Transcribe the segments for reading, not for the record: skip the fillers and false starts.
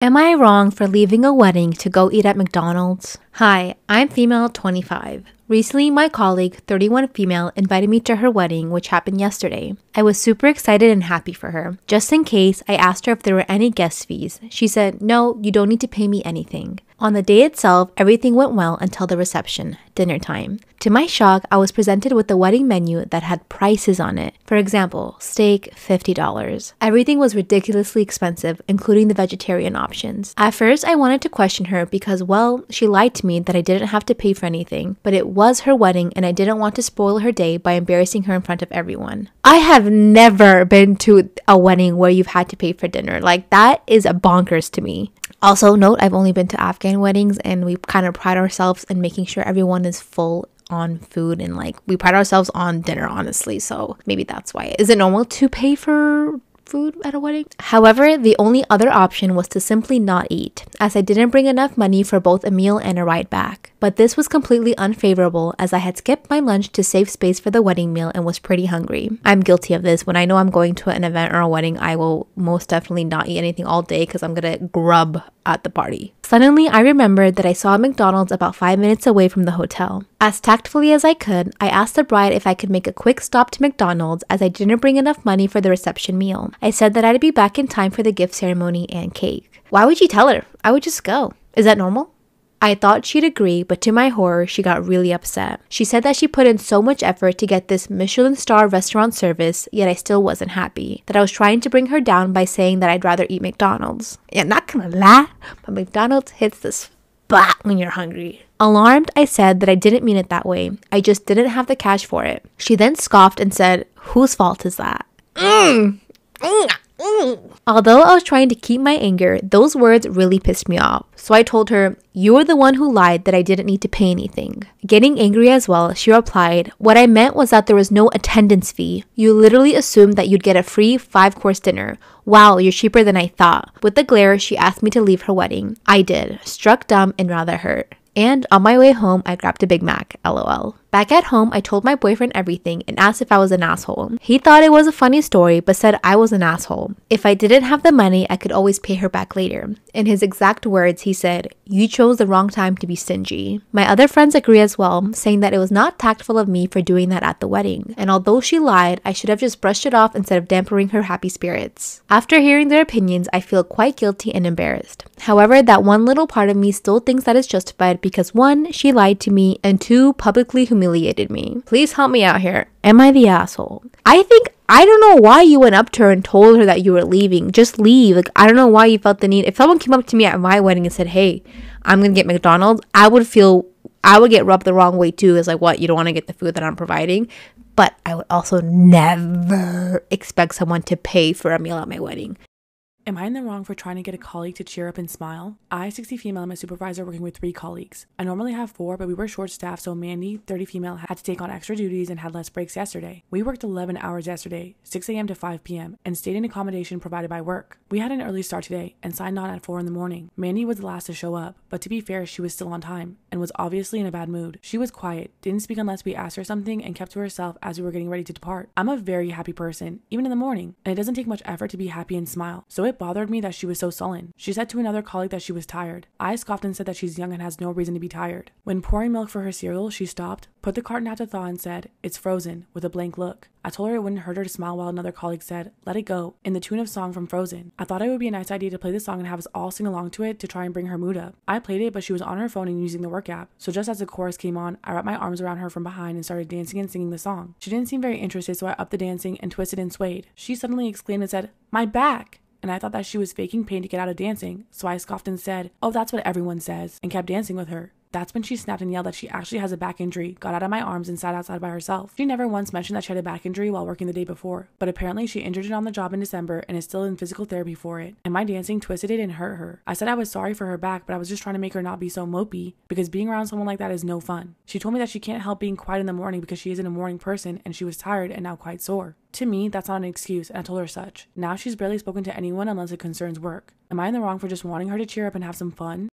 Am I wrong for leaving a wedding to go eat at McDonald's? Hi, I'm female 25. Recently, my colleague, 31 female, invited me to her wedding, which happened yesterday. I was super excited and happy for her. Just in case, I asked her if there were any guest fees. She said, "No, you don't need to pay me anything." On the day itself, everything went well until the reception, dinner time. To my shock, I was presented with the wedding menu that had prices on it. For example, steak, $50. Everything was ridiculously expensive, including the vegetarian options. At first, I wanted to question her because, well, she lied to me that I didn't have to pay for anything, but it was her wedding and I didn't want to spoil her day by embarrassing her in front of everyone. I have never been to a wedding where you've had to pay for dinner. Like, that is bonkers to me. Also, note, I've only been to Afghan weddings and we kind of pride ourselves in making sure everyone is full on food and we pride ourselves on dinner, honestly. So maybe that's why. Is it normal to pay for food at a wedding? However, the only other option was to simply not eat, as I didn't bring enough money for both a meal and a ride back. But this was completely unfavorable as I had skipped my lunch to save space for the wedding meal and was pretty hungry. I'm guilty of this. When I know I'm going to an event or a wedding, I will most definitely not eat anything all day because I'm gonna grub at the party. Suddenly, I remembered that I saw a McDonald's about 5 minutes away from the hotel. As tactfully as I could, I asked the bride if I could make a quick stop to McDonald's as I didn't bring enough money for the reception meal. I said that I'd be back in time for the gift ceremony and cake. Why would you tell her? I would just go. Is that normal? I thought she'd agree, but to my horror, she got really upset. She said that she put in so much effort to get this Michelin star restaurant service, yet I still wasn't happy. That I was trying to bring her down by saying that I'd rather eat McDonald's. Yeah, not gonna lie, but McDonald's hits the spot when you're hungry. Alarmed, I said that I didn't mean it that way. I just didn't have the cash for it. She then scoffed and said, "Whose fault is that?" Although I was trying to keep my anger, those words really pissed me off. So I told her, "You were the one who lied that I didn't need to pay anything." Getting angry as well, she replied, "What I meant was that there was no attendance fee. You literally assumed that you'd get a free 5-course dinner. Wow, you're cheaper than I thought." With a glare, she asked me to leave her wedding. I did, struck dumb and rather hurt. And on my way home, I grabbed a Big Mac, LOL. Back at home, I told my boyfriend everything and asked if I was an asshole. He thought it was a funny story, but said I was an asshole. If I didn't have the money, I could always pay her back later. In his exact words, he said, "You chose the wrong time to be stingy." My other friends agree as well, saying that it was not tactful of me for doing that at the wedding. And although she lied, I should have just brushed it off instead of dampening her happy spirits. After hearing their opinions, I feel quite guilty and embarrassed. However, that one little part of me still thinks that it's justified because 1, she lied to me, and 2, publicly humiliated me. Please help me out here. Am I the asshole? I don't know why you went up to her and told her that you were leaving. Just leave. I don't know why you felt the need. If someone came up to me at my wedding and said, "Hey, I'm gonna get McDonald's," I would get rubbed the wrong way too. It's like, what, you don't want to get the food that I'm providing? But I would also never expect someone to pay for a meal at my wedding. Am I in the wrong for trying to get a colleague to cheer up and smile? I, 60 female, am a supervisor working with 3 colleagues. I normally have 4, but we were short-staffed, so Mandy, 30 female, had to take on extra duties and had less breaks yesterday. We worked 11 hours yesterday, 6 a.m. to 5 p.m., and stayed in accommodation provided by work. We had an early start today and signed on at 4 in the morning. Mandy was the last to show up, but to be fair, she was still on time and was obviously in a bad mood. She was quiet, didn't speak unless we asked her something, and kept to herself as we were getting ready to depart. I'm a very happy person, even in the morning, and it doesn't take much effort to be happy and smile, so it bothered me that she was so sullen. She said to another colleague that she was tired. I scoffed and said that she's young and has no reason to be tired. When pouring milk for her cereal, she stopped, put the carton out to thaw and said, "It's frozen," with a blank look. I told her it wouldn't hurt her to smile while another colleague said, "Let it go," in the tune of song from Frozen. I thought it would be a nice idea to play the song and have us all sing along to it to try and bring her mood up. I played it, but she was on her phone and using the work app. So just as the chorus came on, I wrapped my arms around her from behind and started dancing and singing the song. She didn't seem very interested, so I upped the dancing and twisted and swayed. She suddenly exclaimed and said, "My back!" And I thought that she was faking pain to get out of dancing, so I scoffed and said, "Oh, that's what everyone says," and kept dancing with her. That's when she snapped and yelled that she actually has a back injury, got out of my arms, and sat outside by herself. She never once mentioned that she had a back injury while working the day before, but apparently she injured it on the job in December and is still in physical therapy for it. And my dancing twisted it and hurt her. I said I was sorry for her back, but I was just trying to make her not be so mopey, because being around someone like that is no fun. She told me that she can't help being quiet in the morning because she isn't a morning person and she was tired and now quite sore. To me, that's not an excuse, and I told her such. Now she's barely spoken to anyone unless it concerns work. Am I in the wrong for just wanting her to cheer up and have some fun?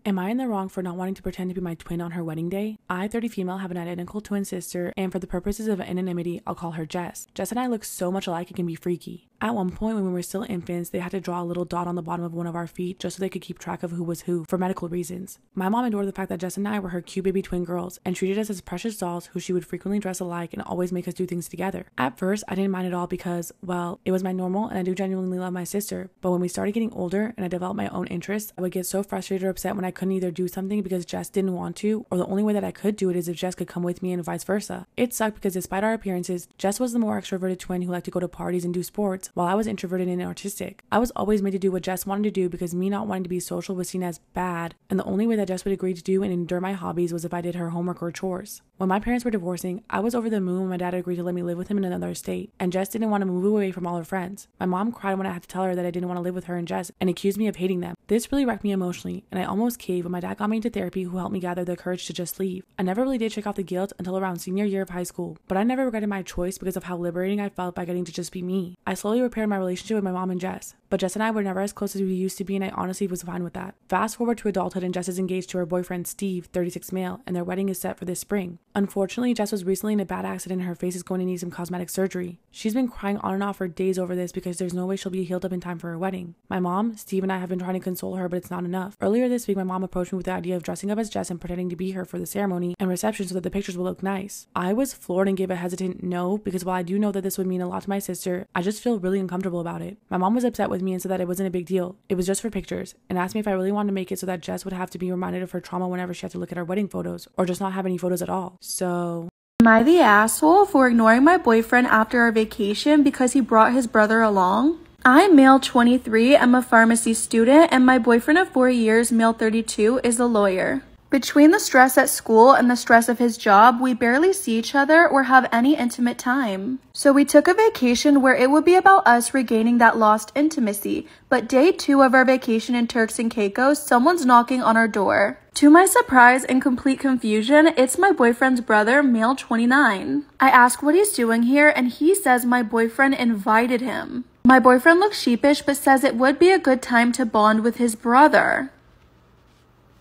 Am I in the wrong for not wanting to pretend to be my twin on her wedding day? I, 30 female, have an identical twin sister, and for the purposes of anonymity, I'll call her Jess. Jess and I look so much alike it can be freaky. At one point when we were still infants, they had to draw a little dot on the bottom of one of our feet just so they could keep track of who was who for medical reasons. My mom adored the fact that Jess and I were her cute baby twin girls and treated us as precious dolls who she would frequently dress alike and always make us do things together. At first, I didn't mind at all because, well, it was my normal and I do genuinely love my sister, but when we started getting older and I developed my own interests, I would get so frustrated or upset when I couldn't either do something because Jess didn't want to, or the only way that I could do it is if Jess could come with me and vice versa. It sucked because despite our appearances, Jess was the more extroverted twin who liked to go to parties and do sports, while I was introverted and artistic. I was always made to do what Jess wanted to do because me not wanting to be social was seen as bad, and the only way that Jess would agree to do and endure my hobbies was if I did her homework or chores. When my parents were divorcing, I was over the moon when my dad agreed to let me live with him in another state, and Jess didn't want to move away from all her friends. My mom cried when I had to tell her that I didn't want to live with her and Jess, and accused me of hating them. This really wrecked me emotionally, and I almost caved when my dad got me into therapy, who helped me gather the courage to just leave. I never really did shake off the guilt until around senior year of high school, but I never regretted my choice because of how liberating I felt by getting to just be me. I slowly repaired my relationship with my mom and Jess, but Jess and I were never as close as we used to be, and I honestly was fine with that. Fast forward to adulthood, and Jess is engaged to her boyfriend Steve, 36 male, and their wedding is set for this spring. Unfortunately, Jess was recently in a bad accident and her face is going to need some cosmetic surgery. She's been crying on and off for days over this because there's no way she'll be healed up in time for her wedding. My mom, Steve, and I have been trying to console her, but it's not enough. Earlier this week, my mom approached me with the idea of dressing up as Jess and pretending to be her for the ceremony and reception so that the pictures will look nice. I was floored and gave a hesitant no because while I do know that this would mean a lot to my sister, I just feel really uncomfortable about it. My mom was upset with me and said that it wasn't a big deal. It was just for pictures, and asked me if I really wanted to make it so that Jess would have to be reminded of her trauma whenever she had to look at our wedding photos, or just not have any photos at all. So... Am I the asshole for ignoring my boyfriend after our vacation because he brought his brother along? I'm male 23, I'm a pharmacy student, and my boyfriend of 4 years, male 32, is a lawyer. Between the stress at school and the stress of his job, we barely see each other or have any intimate time. So we took a vacation where it would be about us regaining that lost intimacy. But day 2 of our vacation in Turks and Caicos, someone's knocking on our door. To my surprise and complete confusion, it's my boyfriend's brother, male 29. I ask what he's doing here, and he says my boyfriend invited him. My boyfriend looks sheepish but says it would be a good time to bond with his brother.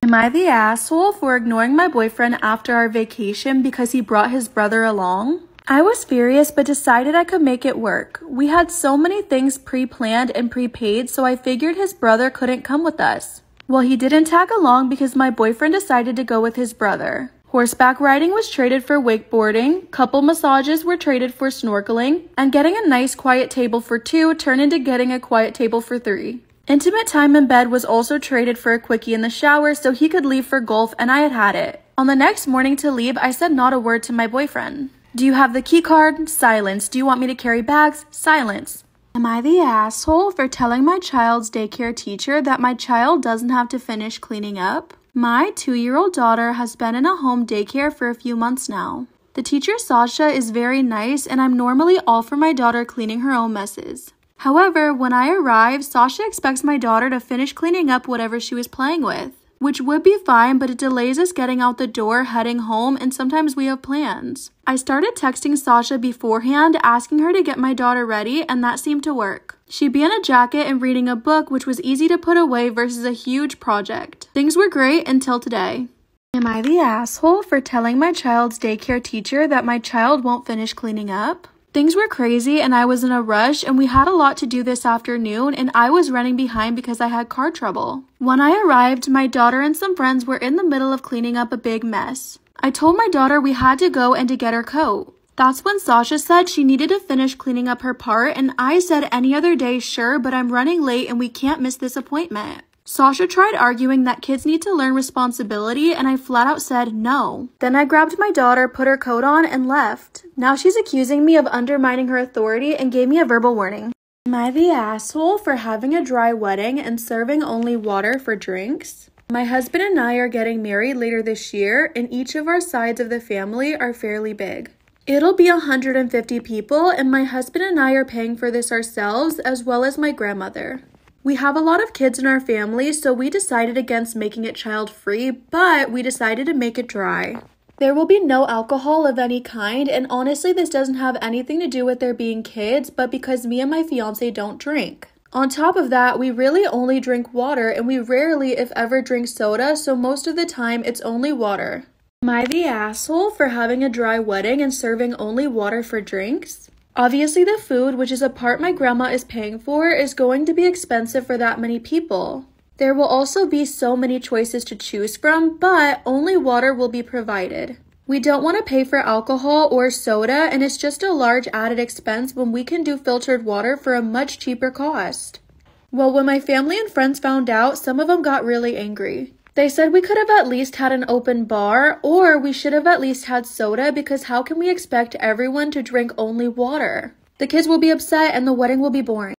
Am I the asshole for ignoring my boyfriend after our vacation because he brought his brother along? I was furious but decided I could make it work. We had so many things pre-planned and prepaid, so I figured his brother couldn't come with us. Well, he didn't tag along because my boyfriend decided to go with his brother. Horseback riding was traded for wakeboarding, couple massages were traded for snorkeling, and getting a nice quiet table for 2 turned into getting a quiet table for 3. Intimate time in bed was also traded for a quickie in the shower so he could leave for golf, and I had had it. On the next morning to leave, I said not a word to my boyfriend. Do you have the key card? Silence. Do you want me to carry bags? Silence. Am I the asshole for telling my child's daycare teacher that my child doesn't have to finish cleaning up? My 2-year-old daughter has been in a home daycare for a few months now. The teacher Sasha is very nice, and I'm normally all for my daughter cleaning her own messes. However, when I arrive, Sasha expects my daughter to finish cleaning up whatever she was playing with, which would be fine, but it delays us getting out the door, heading home, and sometimes we have plans. I started texting Sasha beforehand, asking her to get my daughter ready, and that seemed to work. She'd be in a jacket and reading a book, which was easy to put away versus a huge project. Things were great until today. Am I the asshole for telling my child's daycare teacher that my child won't finish cleaning up? Things were crazy and I was in a rush, and we had a lot to do this afternoon, and I was running behind because I had car trouble. When I arrived, my daughter and some friends were in the middle of cleaning up a big mess. I told my daughter we had to go and to get her coat. That's when Sasha said she needed to finish cleaning up her part, and I said any other day, sure, but I'm running late and we can't miss this appointment. Sasha tried arguing that kids need to learn responsibility, and I flat out said no. Then I grabbed my daughter, put her coat on, and left. Now she's accusing me of undermining her authority and gave me a verbal warning. Am I the asshole for having a dry wedding and serving only water for drinks? My husband and I are getting married later this year, and each of our sides of the family are fairly big. It'll be 150 people, and my husband and I are paying for this ourselves, as well as my grandmother. We have a lot of kids in our family, so we decided against making it child-free, but we decided to make it dry. There will be no alcohol of any kind, and honestly, this doesn't have anything to do with there being kids, but because me and my fiance don't drink. On top of that, we really only drink water, and we rarely, if ever, drink soda, so most of the time, it's only water. Am I the asshole for having a dry wedding and serving only water for drinks? Obviously, the food, which is a part my grandma is paying for, is going to be expensive for that many people. There will also be so many choices to choose from, but only water will be provided. We don't want to pay for alcohol or soda, and it's just a large added expense when we can do filtered water for a much cheaper cost. Well, when my family and friends found out, some of them got really angry. They said we could have at least had an open bar, or we should have at least had soda, because how can we expect everyone to drink only water? The kids will be upset and the wedding will be boring.